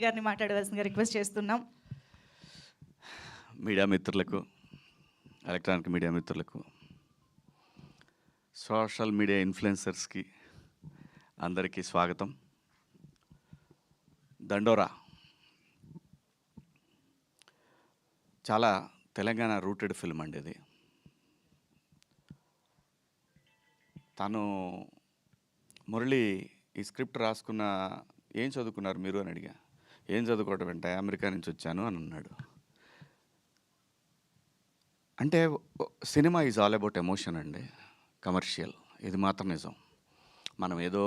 గారిని మాట్లాడవలసిందిగా రిక్వెస్ట్ చేస్తున్నాం. మీడియా మిత్రులకు, ఎలక్ట్రానిక్ మీడియా మిత్రులకు, సోషల్ మీడియా ఇన్ఫ్లుయెన్సర్స్కి అందరికీ స్వాగతం. దండోరా చాలా తెలంగాణ రూటెడ్ ఫిల్మ్ అండి. ఇది తను మురళి ఈ స్క్రిప్ట్ రాసుకున్న ఏం చదువుకున్నారు మీరు అని అడిగా. ఏం చదువుకోవటం అంటే అమెరికా నుంచి వచ్చాను అని అన్నాడు. అంటే cinema is all about emotion అండి, కమర్షియల్. ఇది మాత్రం నిజం. మనం ఏదో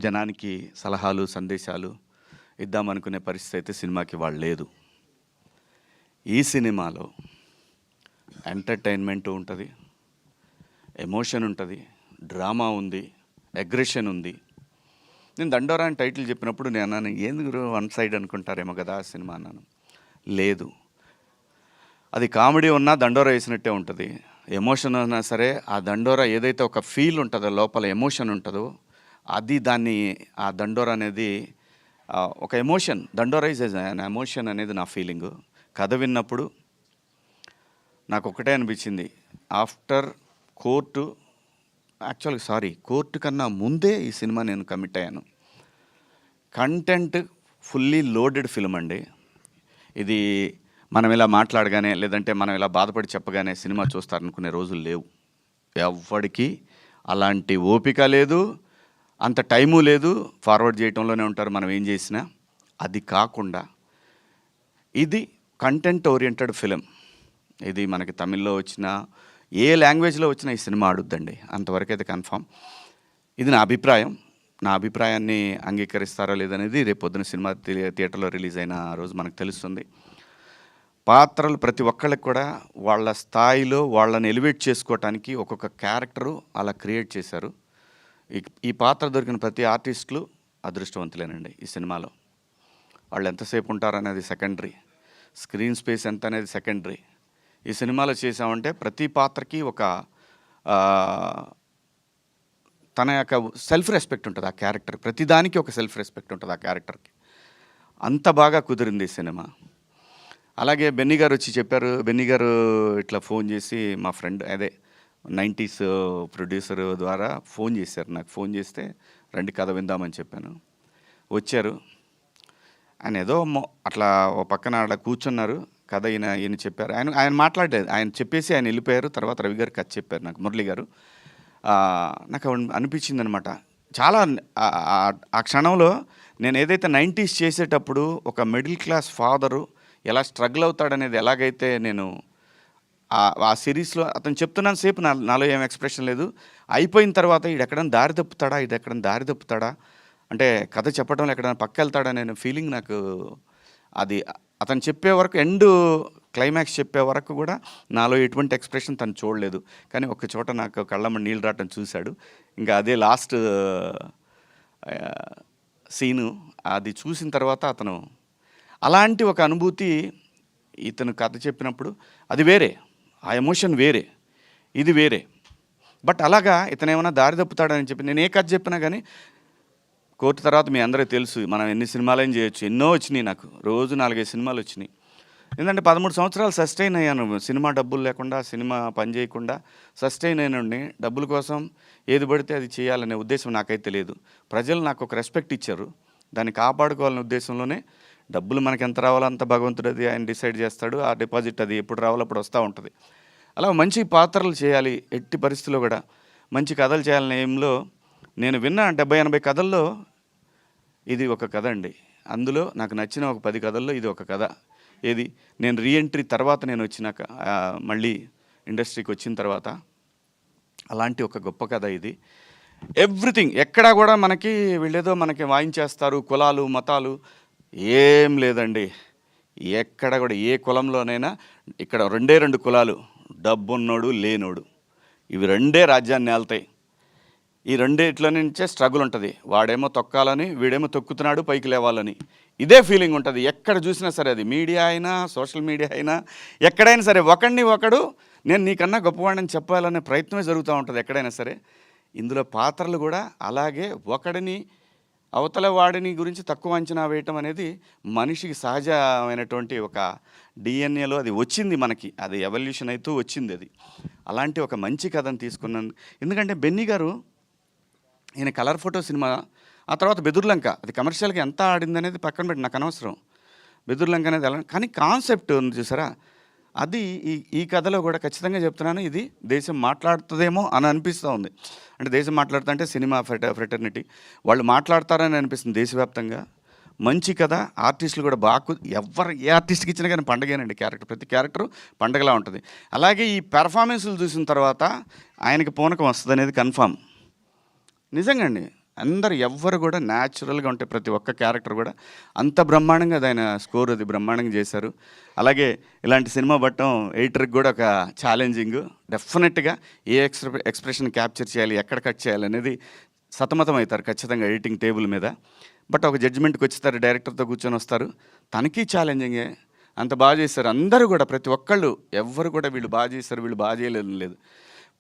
జనానికి సలహాలు సందేశాలు ఇద్దామనుకునే పరిస్థితి అయితే సినిమాకి వాళ్ళు లేదు. ఈ సినిమాలో ఎంటర్టైన్మెంట్ ఉంటుంది, ఎమోషన్ ఉంటుంది, డ్రామా ఉంది, అగ్రెషన్ ఉంది. నేను దండోరా అని టైటిల్ చెప్పినప్పుడు నేను అన్నాను, ఎందుకు వన్ సైడ్ అనుకుంటారేమో కదా ఆ సినిమా అన్నాను. లేదు, అది కామెడీ ఉన్నా దండోరా వేసినట్టే ఉంటుంది. ఎమోషన్ ఉన్నా సరే ఆ దండోరా ఏదైతే ఒక ఫీల్ ఉంటుందో, లోపల ఎమోషన్ ఉంటుందో, అది దాన్ని ఆ దండోరా అనేది ఒక ఎమోషన్. దండోరా ఈజ్ అన్ ఎమోషన్ అనేది నా ఫీలింగు. కథ విన్నప్పుడు నాకు ఒకటే అనిపించింది, ఆఫ్టర్ కోర్టు కన్నా ముందే ఈ సినిమా నేను కమిట్ అయ్యాను. కంటెంట్ ఫుల్లీ లోడెడ్ ఫిల్మ్ అండి. ఇది మనం ఇలా మాట్లాడగానే, లేదంటే మనం ఇలా బాధపడి చెప్పగానే సినిమా చూస్తారనుకునే రోజులు లేవు. ఎవ్వడికి అలాంటి ఓపిక లేదు, అంత టైము లేదు. ఫార్వర్డ్ చేయటంలోనే ఉంటారు మనం ఏం చేసినా. అది కాకుండా ఇది కంటెంట్ ఓరియంటెడ్ ఫిలిం. ఇది మనకి తమిళ్లో వచ్చినా, ఏ లాంగ్వేజ్లో వచ్చినా ఈ సినిమా ఆడుద్దండి, అంతవరకు అయితే కన్ఫామ్. ఇది నా అభిప్రాయం. నా అభిప్రాయాన్ని అంగీకరిస్తారో లేదనేది రేపు పొద్దున సినిమా థియేటర్లో రిలీజ్ అయిన రోజు మనకు తెలుస్తుంది. పాత్రలు ప్రతి ఒక్కళ్ళకి కూడా వాళ్ళ స్థాయిలో వాళ్ళని ఎలివేట్ చేసుకోవటానికి ఒక్కొక్క క్యారెక్టరు అలా క్రియేట్ చేశారు. ఈ పాత్ర దొరికిన ప్రతి ఆర్టిస్టులు అదృష్టవంతులేనండి. ఈ సినిమాలో వాళ్ళు ఎంతసేపు ఉంటారనేది సెకండరీ, స్క్రీన్ స్పేస్ ఎంత అనేది సెకండరీ. ఈ సినిమాలో చేసామంటే ప్రతి పాత్రకి ఒక తన యొక్క సెల్ఫ్ రెస్పెక్ట్ ఉంటుంది ఆ క్యారెక్టర్. ప్రతిదానికి ఒక సెల్ఫ్ రెస్పెక్ట్ ఉంటుంది ఆ క్యారెక్టర్కి. అంత బాగా కుదిరింది ఈ సినిమా. అలాగే బెన్నీ గారు వచ్చి చెప్పారు. బెన్నీ గారు ఇట్లా ఫోన్ చేసి, మా ఫ్రెండ్ అదే 90s ప్రొడ్యూసర్ ద్వారా ఫోన్ చేశారు నాకు. ఫోన్ చేస్తే రండి కథ విందామని చెప్పాను. వచ్చారు. ఆయన ఏదో అట్లా ఓ పక్కన అట్లా కూర్చున్నారు. కథ ఈయన చెప్పారు. ఆయన మాట్లాడలేదు. ఆయన చెప్పేసి ఆయన వెళ్ళిపోయారు. తర్వాత రవి గారు కథ చెప్పారు నాకు, మురళి గారు. నాకు అనిపించింది అనమాట చాలా. ఆ క్షణంలో నేను ఏదైతే 90s చేసేటప్పుడు ఒక మిడిల్ క్లాస్ ఫాదరు ఎలా స్ట్రగుల్ అవుతాడనేది ఎలాగైతే నేను ఆ సిరీస్లో అతను చెప్తున్నాను సేపు నాలో ఏం ఎక్స్ప్రెషన్ లేదు. అయిపోయిన తర్వాత ఎక్కడైనా దారి తప్పుతాడా అంటే కథ చెప్పడంలో ఎక్కడైనా పక్క వెళ్తాడా అనే ఫీలింగ్ నాకు. అది అతను చెప్పే వరకు, ఎండ్ క్లైమాక్స్ చెప్పే వరకు కూడా నాలో ఎటువంటి ఎక్స్ప్రెషన్ తను చూడలేదు. కానీ ఒక చోట నాకు కళ్ళమ్మ నీళ్ళు రావటం చూశాడు. ఇంకా అదే లాస్ట్ సీను. అది చూసిన తర్వాత అతను అలాంటి ఒక అనుభూతి ఇతను కథ చెప్పినప్పుడు అది వేరే, ఆ ఎమోషన్ వేరే, ఇది వేరే. బట్ అలాగా ఇతను ఏమైనా దారి తప్పుతాడని చెప్పి నేను ఏ కథ చెప్పినా కానీ, కోర్టు తర్వాత మీ అందరికీ తెలుసు మనం ఎన్ని సినిమాలైనా చేయొచ్చు. ఎన్నో వచ్చినాయి నాకు, రోజు 4-5 సినిమాలు వచ్చినాయి. ఎందుకంటే 13 సంవత్సరాలు సస్టైన్ అయ్యాను. సినిమా డబ్బులు లేకుండా, సినిమా పని చేయకుండా సస్టైన్ అయినండి. డబ్బుల కోసం ఏది పడితే అది చేయాలనే ఉద్దేశం నాకైతే లేదు. ప్రజలు నాకు ఒక రెస్పెక్ట్ ఇచ్చారు, దాన్ని కాపాడుకోవాలనే ఉద్దేశంలోనే. డబ్బులు మనకి ఎంత రావాలో అంత భగవంతుడు అది ఆయన డిసైడ్ చేస్తాడు. ఆ డిపాజిట్ అది ఎప్పుడు రావాలో అప్పుడు వస్తూ ఉంటుంది. అలా మంచి పాత్రలు చేయాలి, ఎట్టి పరిస్థితుల్లో కూడా మంచి కథలు చేయాలనే ఏంలో నేను విన్న 70-80 కథల్లో ఇది ఒక కథ అండి. అందులో నాకు నచ్చిన ఒక 10 కథల్లో ఇది ఒక కథ. ఏది, నేను రీఎంట్రీ తర్వాత నేను వచ్చినాక, మళ్ళీ ఇండస్ట్రీకి వచ్చిన తర్వాత అలాంటి ఒక గొప్ప కథ ఇది. ఎవ్రీథింగ్ ఎక్కడా కూడా మనకి వీళ్ళేదో మనకి వాయించేస్తారు, కులాలు మతాలు ఏం లేదండి. ఎక్కడ కూడా ఏ కులంలోనైనా ఇక్కడ 2 కులాలు, డబ్బున్నోడు లేనోడు, ఇవి 2 రాజ్యాన్ని ఏళ్తాయి. ఈ 2 నుంచే స్ట్రగుల్ ఉంటుంది. వాడేమో తొక్కాలని, వీడేమో తొక్కుతున్నాడు పైకి లేవాలని. ఇదే ఫీలింగ్ ఉంటుంది ఎక్కడ చూసినా సరే. అది మీడియా అయినా, సోషల్ మీడియా అయినా, ఎక్కడైనా సరే. ఒకడు నేను నీకన్నా గొప్పవాడిని చెప్పాలనే ప్రయత్నమే జరుగుతూ ఉంటుంది ఎక్కడైనా సరే. ఇందులో పాత్రలు కూడా అలాగే ఒకడిని అవతల వాడిని గురించి తక్కువ అంచనా వేయటం అనేది మనిషికి సహజమైనటువంటి ఒక డిఎన్ఏలో అది వచ్చింది మనకి, అది ఎవల్యూషన్ అవుతూ వచ్చింది అది. అలాంటి ఒక మంచి కథను తీసుకున్నాను. ఎందుకంటే బెన్నీ గారు ఈయన కలర్ ఫోటో సినిమా, ఆ తర్వాత బెదుర్లంక, అది కమర్షియల్గా ఎంత ఆడింది అనేది పక్కన పెట్టి నాకు అనవసరం. బెదుర్లంక అనేది ఎలా, కానీ కాన్సెప్ట్ ఉంది చూసారా, అది ఈ కథలో కూడా ఖచ్చితంగా చెప్తున్నాను, ఇది దేశం మాట్లాడుతుందేమో అని అనిపిస్తూ ఉంది. అంటే దేశం మాట్లాడుతుంటే సినిమా ఫ్రెటర్నిటీ వాళ్ళు మాట్లాడతారని అనిపిస్తుంది దేశవ్యాప్తంగా. మంచి కథ, ఆర్టిస్టులు కూడా బాగా, ఏ ఆర్టిస్ట్కి ఇచ్చినా కానీ పండగేనండి. ప్రతి క్యారెక్టరు పండగలా ఉంటుంది. అలాగే ఈ పెర్ఫార్మెన్స్లు చూసిన తర్వాత ఆయనకి పూనకం వస్తుంది అనేది కన్ఫామ్. నిజంగా అండి, అందరు ఎవ్వరు కూడా న్యాచురల్గా ఉంటే ప్రతి ఒక్క క్యారెక్టర్ కూడా అంత బ్రహ్మాండంగా ఆయన స్కోర్ అది బ్రహ్మాండంగా చేశారు. అలాగే ఇలాంటి సినిమా పట్టడం ఎడిటర్కి కూడా ఒక ఛాలెంజింగ్. డెఫినెట్గా ఏ ఎక్స్ప్రెషన్ క్యాప్చర్ చేయాలి, ఎక్కడ కట్ చేయాలి అనేది సతమతం అవుతారు ఖచ్చితంగా ఎడిటింగ్ టేబుల్ మీద. బట్ ఒక జడ్జిమెంట్కి వచ్చేస్తారు, డైరెక్టర్తో కూర్చొని వస్తారు, తనకి ఛాలెంజింగే. అంత బాగా చేశారు అందరూ కూడా, ప్రతి ఒక్కళ్ళు ఎవ్వరు కూడా వీళ్ళు బాగా చేశారు వీళ్ళు బాగా చేయలేదు లేదు.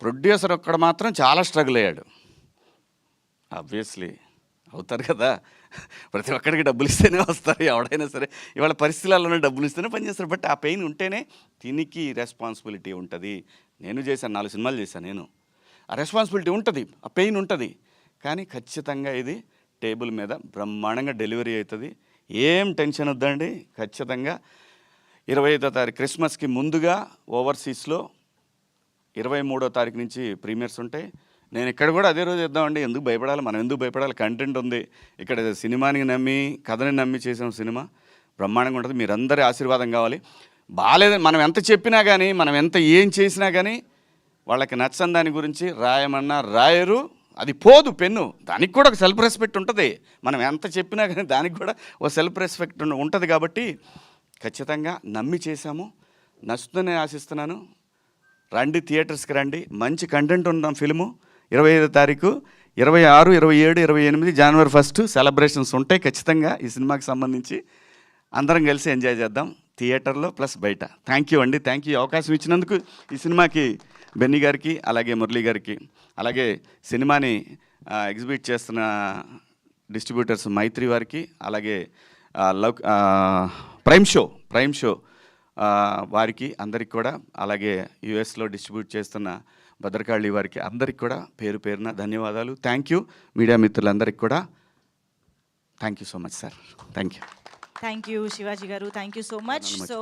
ప్రొడ్యూసర్ ఒక్కడ మాత్రం చాలా స్ట్రగుల్ అయ్యాడు. ఆబ్వియస్లీ అవుతారు కదా, ప్రతి ఒక్కడికి డబ్బులు ఇస్తేనే వస్తారు ఎవడైనా సరే. ఇవాళ పరిస్థితులలోనే డబ్బులు ఇస్తేనే పనిచేస్తారు. బట్ ఆ పెయిన్ ఉంటేనే దీనికి రెస్పాన్సిబిలిటీ ఉంటుంది. నేను చేశాను, 4 సినిమాలు చేశాను నేను. ఆ రెస్పాన్సిబిలిటీ ఉంటుంది, ఆ పెయిన్ ఉంటుంది. కానీ ఖచ్చితంగా ఇది టేబుల్ మీద బ్రహ్మాండంగా డెలివరీ అవుతుంది. ఏం టెన్షన్ వద్దండి. ఖచ్చితంగా 25వ తారీఖు క్రిస్మస్కి ముందుగా ఓవర్సీస్లో 23వ తారీఖు నుంచి ప్రీమియర్స్ ఉంటాయి. నేను ఇక్కడ కూడా అదే రోజు చేద్దామండి. ఎందుకు భయపడాలి, మనం ఎందుకు భయపడాలి, కంటెంట్ ఉంది. ఇక్కడ సినిమాని నమ్మి కథని నమ్మి చేసాం సినిమా, బ్రహ్మాండంగా ఉంటుంది. మీరందరి ఆశీర్వాదం కావాలి. బాగాలేదని మనం ఎంత చెప్పినా కానీ, మనం ఎంత ఏం చేసినా కానీ వాళ్ళకి నచ్చని దాని గురించి రాయమన్నా రాయరు, అది పోదు పెన్ను. దానికి కూడా ఒక సెల్ఫ్ రెస్పెక్ట్ ఉంటుంది. మనం ఎంత చెప్పినా కానీ దానికి కూడా ఒక సెల్ఫ్ రెస్పెక్ట్ ఉంటుంది. కాబట్టి ఖచ్చితంగా నమ్మి చేశాము, నచ్చుతుందని ఆశిస్తున్నాను. రండి, థియేటర్స్కి రండి. మంచి కంటెంట్ ఉన్న ఫిల్ము 25వ తారీఖు, 26, 27, 28 జనవరి 1 సెలబ్రేషన్స్ ఉంటాయి ఖచ్చితంగా. ఈ సినిమాకి సంబంధించి అందరం కలిసి ఎంజాయ్ చేద్దాం థియేటర్లో ప్లస్ బయట. థ్యాంక్ యూ అండి, థ్యాంక్ యూ అవకాశం ఇచ్చినందుకు ఈ సినిమాకి, బెన్నీ గారికి, అలాగే మురళీ గారికి, అలాగే సినిమాని ఎగ్జిబిట్ చేస్తున్న డిస్ట్రిబ్యూటర్స్ మైత్రి వారికి, అలాగే ప్రైమ్ షో వారికి అందరికి కూడా, అలాగే యుఎస్లో డిస్ట్రిబ్యూట్ చేస్తున్న భద్రకాళి వారికి అందరికి కూడా పేరు పేరున ధన్యవాదాలు. థ్యాంక్ యూ మీడియా మిత్రులందరికీ కూడా. Thank you so much sir. Thank you Shivaji garu, thank you so much. So